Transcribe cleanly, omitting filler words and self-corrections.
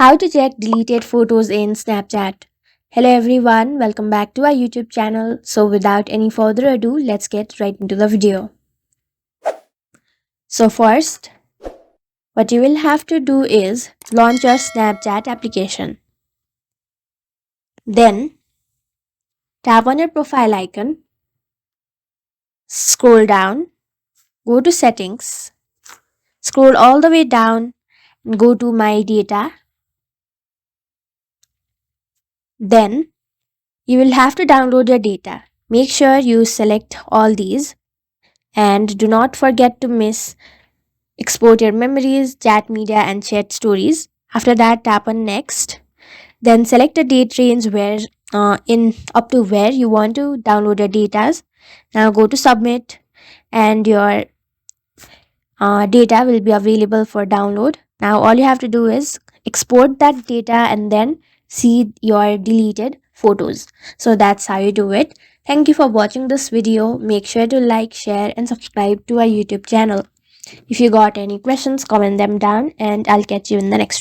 How to check deleted photos in Snapchat. Hello everyone, welcome back to our YouTube channel. So without any further ado, let's get right into the video. So first, what you will have to do is launch your Snapchat application. Then tap on your profile icon, scroll down, go to settings, scroll all the way down and go to my data. Then you will have to download your data. Make sure you select all these and do not forget to export your memories, chat media, and chat stories. After that, tap on next. Then select a date range where in up to where you want to download your data. Now go to submit, and your data will be available for download. Now all you have to do is export that data and then see your deleted photos. So that's how you do it. Thank you for watching this video. Make sure to like, share, and subscribe to our YouTube channel. If you got any questions, comment them down and I'll catch you in the next one.